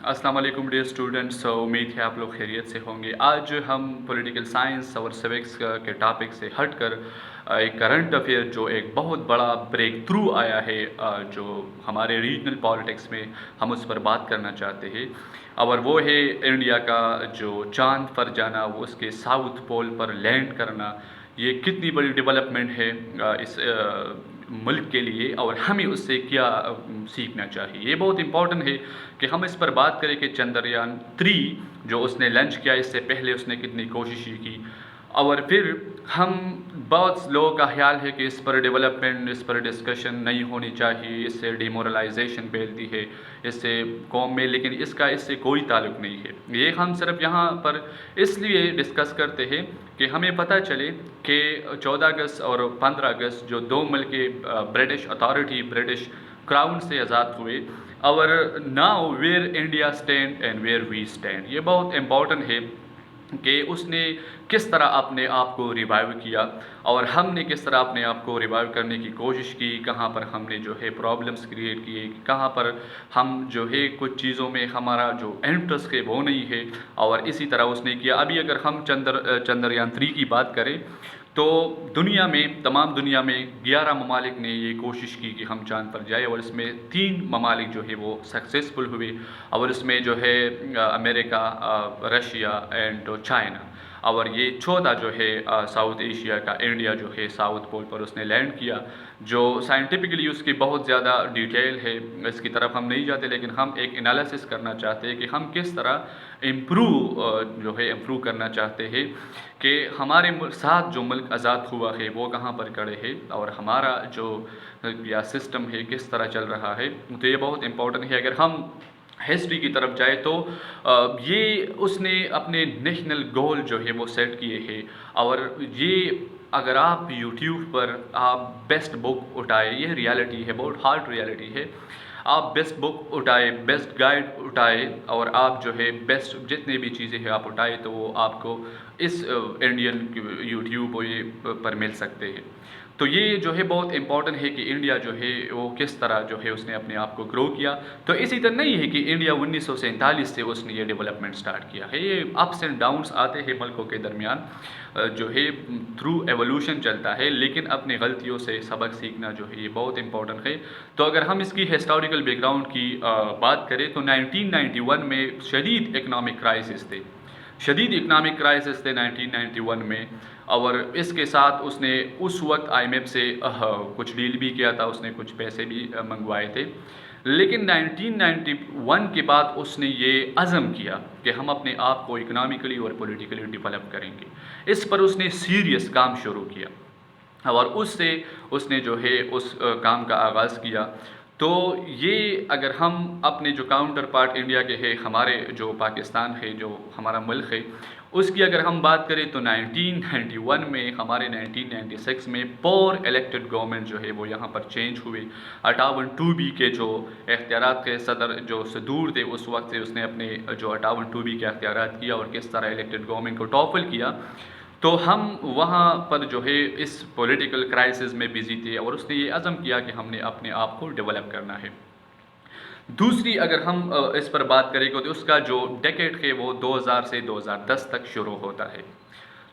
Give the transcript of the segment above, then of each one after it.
अस्सलाम वालेकुम dear students. उम्मीद है आप लोग खैरियत से होंगे। आज हम पॉलिटिकल साइंस और सिविक्स के टॉपिक से हटकर एक करंट अफेयर जो एक बहुत बड़ा ब्रेक थ्रू आया है, जो हमारे रीजनल पॉलिटिक्स में हम उस पर बात करना चाहते हैं। और वो है इंडिया का जो चांद पर जाना, वो उसके साउथ पोल पर लैंड करना। ये कितनी बड़ी डेवलपमेंट है इस मुल्क के लिए, और हमें उससे क्या सीखना चाहिए। ये बहुत इंपॉर्टेंट है कि हम इस पर बात करें कि चंद्रयान 3 जो उसने लॉन्च किया, इससे पहले उसने कितनी कोशिशें की। और फिर हम बहुत लोगों का ख्याल है कि इस पर डेवलपमेंट, इस पर डिस्कशन नहीं होनी चाहिए, इससे डिमोरलाइजेशन फैलती है इससे कौम में, लेकिन इसका इससे कोई ताल्लुक नहीं है। ये हम सिर्फ यहाँ पर इसलिए डिस्कस करते हैं कि हमें पता चले कि 14 अगस्त और 15 अगस्त जो दो मुल्क ब्रिटिश अथॉरिटी, ब्रिटिश क्राउन से आज़ाद हुए, और now where India stand and where we stand. ये बहुत इम्पॉर्टेंट है कि उसने किस तरह अपने आप को रिवाइव किया और हमने किस तरह अपने आप को रिवाइव करने की कोशिश की, कहाँ पर हमने जो है प्रॉब्लम्स क्रिएट किए, कहाँ पर हम जो है कुछ चीज़ों में हमारा जो इंटरेस्ट है वो नहीं है, और इसी तरह उसने किया। अभी अगर हम चंद्रयान 3 की बात करें तो दुनिया में, तमाम दुनिया में 11 ममालिक ने ये कोशिश की कि हम चाँद पर जाए, और इसमें 3 ममालिक जो है वो सक्सेसफुल हुए, और इसमें जो है अमेरिका, रशिया एंड चाइना। और ये चौथा जो है साउथ एशिया का इंडिया जो है साउथ पोल पर उसने लैंड किया, जो साइंटिफिकली उसकी बहुत ज़्यादा डिटेल है, इसकी तरफ हम नहीं जाते, लेकिन हम एक एनालिसिस करना चाहते हैं कि हम किस तरह इम्प्रूव करना चाहते हैं कि हमारे साथ जो मुल्क आज़ाद हुआ है वो कहाँ पर खड़े है, और हमारा जो या सिस्टम है किस तरह चल रहा है। तो ये बहुत इम्पोर्टेंट है। अगर हम हिस्ट्री की तरफ जाए तो ये उसने अपने नेशनल गोल जो है वो सेट किए हैं, और ये अगर आप यूट्यूब पर आप बेस्ट बुक उठाए, ये रियलिटी है, बहुत हार्ड रियलिटी है। आप बेस्ट बुक उठाए, बेस्ट गाइड उठाए, और आप जो है बेस्ट जितने भी चीज़ें हैं आप उठाए, तो वो आपको इस इंडियन यूट्यूब पर मिल सकते हैं। तो ये जो है बहुत इंपॉर्टेंट है कि इंडिया जो है वो किस तरह जो है उसने अपने आप को ग्रो किया। तो इसी तरह नहीं है कि इंडिया 1947 से उसने ये डेवलपमेंट स्टार्ट किया है। ये अप्स एंड डाउन्स आते हैं मुल्कों के दरमियान, जो है थ्रू एवोल्यूशन चलता है, लेकिन अपनी गलतियों से सबक सीखना जो है ये बहुत इंपॉर्टेंट है। तो अगर हम इसकी हिस्टोरिकल बैकग्राउंड की बात करें तो 1991 में शदीद इकनॉमिक क्राइसिस थे, शदीद इकनॉमिक क्राइसिस थे 1991 में। और इसके साथ उसने उस वक्त IMF से कुछ डील भी किया था, उसने कुछ पैसे भी मंगवाए थे। लेकिन 1991 के बाद उसने ये अज़म किया कि हम अपने आप को इकनॉमिकली और पॉलिटिकली डेवलप करेंगे। इस पर उसने सीरियस काम शुरू किया, और उससे उसने जो है उस काम का आगाज़ किया। तो ये अगर हम अपने जो काउंटर पार्ट इंडिया के है, हमारे जो पाकिस्तान है, जो हमारा मुल्क है, उसकी अगर हम बात करें तो 1991 में, हमारे 1996 में 4 इलेक्टेड गवर्नमेंट जो है वो यहाँ पर चेंज हुए। 58(2)B के जो इख्तियारात के सदर जो सदूर थे उस वक्त से उसने अपने जो 58(2)B के इख्तियारात किया और किस तरह इलेक्टेड गवर्नमेंट को टॉपल किया। तो हम वहाँ पर जो है इस पॉलिटिकल क्राइसिस में बिजी थे, और उसने ये अज़म किया कि हमने अपने आप को डेवलप करना है। दूसरी अगर हम इस पर बात करें तो उसका जो डेकेड है वो 2000 से 2010 तक शुरू होता है।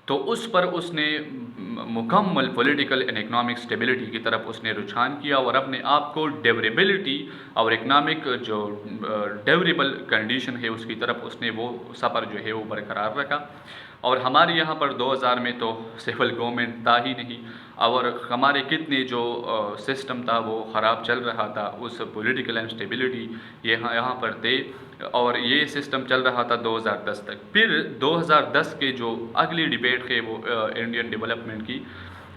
तो उस पर उसने मुकम्मल पॉलिटिकल एंड इकनॉमिक स्टेबिलिटी की तरफ उसने रुझान किया, और अपने आप को डेवरेबिलिटी और इकनॉमिक जो डेवरेबल कंडीशन है उसकी तरफ उसने वो सफ़र जो है वो बरकरार रखा। और हमारे यहाँ पर 2000 में तो सिविल गवर्नमेंट था ही नहीं, और हमारे कितने जो सिस्टम था वो ख़राब चल रहा था, उस पॉलिटिकल इंस्टेबिलिटी यहाँ पर थे, और ये सिस्टम चल रहा था 2010 तक। फिर 2010 के जो अगली डिबेट है वो इंडियन डेवलपमेंट की,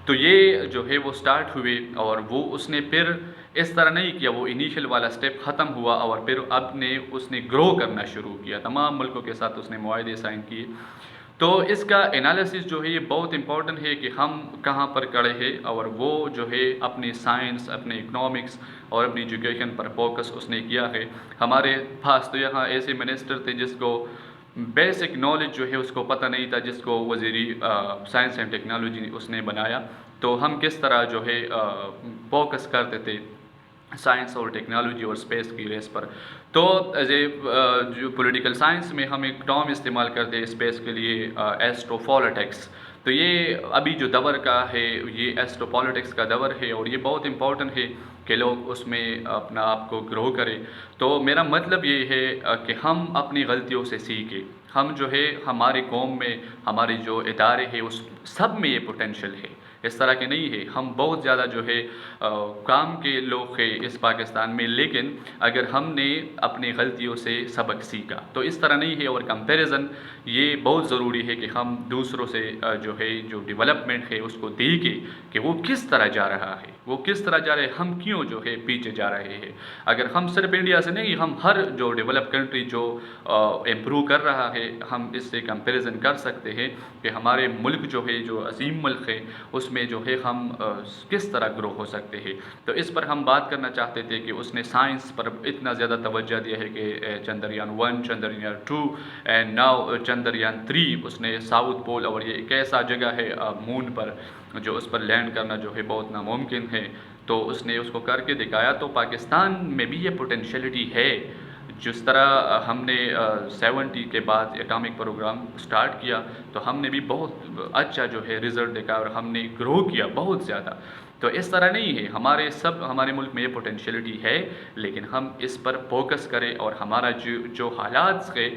तो ये जो है वो स्टार्ट हुए, और वो उसने फिर इस तरह नहीं किया, वो इनिशियल वाला स्टेप ख़त्म हुआ, और फिर उसने ग्रो करना शुरू किया, तमाम मुल्कों के साथ उसने मुआहदे साइन किए। तो इसका एनालिसिस जो है ये बहुत इंपॉर्टेंट है कि हम कहाँ पर खड़े हैं, और वो जो है अपनी साइंस, अपने इकनॉमिक्स और अपनी एजुकेशन पर फोकस उसने किया है। हमारे पास तो यहाँ ऐसे मिनिस्टर थे जिसको बेसिक नॉलेज जो है उसको पता नहीं था, जिसको वज़ीरी साइंस एंड टेक्नोलॉजी उसने बनाया। तो हम किस तरह जो है फोकस करते थे سائنس اور ٹیکنالوجی اور اسپیس کی ریس پر. تو ایز اے جو پولیٹیکل سائنس میں ہم ایک ٹرم استعمال کرتے ہیں اسپیس کے لیے، ایسٹرو پالیٹکس. تو یہ ابھی جو دور کا ہے یہ ایسٹرو پالیٹکس کا دور ہے، اور یہ بہت امپورٹنٹ ہے کہ لوگ اس میں اپنا آپ کو گرو کریں. تو میرا مطلب یہ ہے کہ ہم اپنی غلطیوں سے سیکھیں. ہم جو ہے ہماری قوم میں ہماری جو ادارے ہیں اس سب میں یہ پوٹینشیل ہے، اس طرح کے نہیں ہے. ہم بہت زیادہ جو ہے کام کے لوگ ہیں اس پاکستان میں، لیکن اگر ہم نے اپنی غلطیوں سے سبق سیکھا تو اس طرح نہیں ہے. اور کمپیریزن یہ بہت ضروری ہے کہ ہم دوسروں سے جو ہے جو ڈیولپمنٹ ہے اس کو دیکھیں کہ وہ کس طرح جا رہا ہے، وہ کس طرح جا رہے ہیں، ہم کیوں جو ہے پیچھے جا رہے ہیں. اگر ہم صرف انڈیا سے نہیں، ہم ہر جو ڈیولپ کنٹری جو امپروو کر رہا ہے ہم اس سے کمپیریزن کر سکتے ہیں کہ ہمارے ملک جو ہے جو عظیم ملک ہے اس میں جو ہے ہم کس طرح گرو ہو سکتے ہیں. تو اس پر ہم بات کرنا چاہتے تھے کہ اس نے سائنس پر اتنا زیادہ توجہ دیا ہے کہ چندریان 1، چندریان 2 اینڈ ناؤ چندریان 3 اس نے ساؤتھ پول، اور یہ ایک ایسا جگہ ہے مون پر جو اس پر لینڈ کرنا جو ہے بہت ناممکن ہے. تو اس نے اس کو کر کے دکھایا. تو پاکستان میں بھی یہ پوٹینشیلٹی ہے. جس طرح ہم نے 70 کے بعد اٹامک پروگرام سٹارٹ کیا تو ہم نے بھی بہت اچھا جو ہے رزلٹ دیکھا اور ہم نے گرو کیا بہت زیادہ. تو اس طرح نہیں ہے، ہمارے ملک میں یہ پوٹینشیلٹی ہے، لیکن ہم اس پر فوکس کریں اور ہمارا جو حالات ہے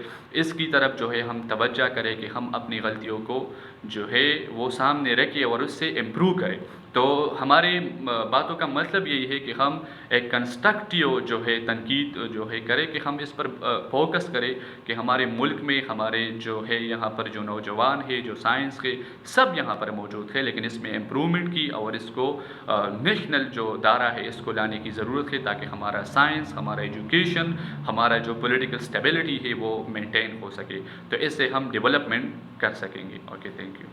اس کی طرف جو ہے ہم توجہ کریں کہ ہم اپنی غلطیوں کو جو ہے وہ سامنے رکھیں اور اس سے امپروو کریں. تو ہمارے باتوں کا مطلب یہی ہے کہ ہم ایک کنسٹرکٹیو جو ہے تنقید جو ہے کریں کہ ہم اس پر فوکس کریں کہ ہمارے ملک میں ہمارے جو ہے یہاں پر جو نوجوان ہے جو سائنس کے سب یہاں پر موجود ہے، لیکن اس میں امپرومنٹ کی اور اس کو نیشنل جو دائرہ ہے اس کو لانے کی ضرورت ہے تاکہ ہمارا سائنس، ہمارا ایجوکیشن، ہمارا جو پولیٹیکل سٹیبلٹی ہے وہ مینٹین ہو سکے. تو اس سے ہم ڈیولپمنٹ کر سکیں گے. Okay, thank you.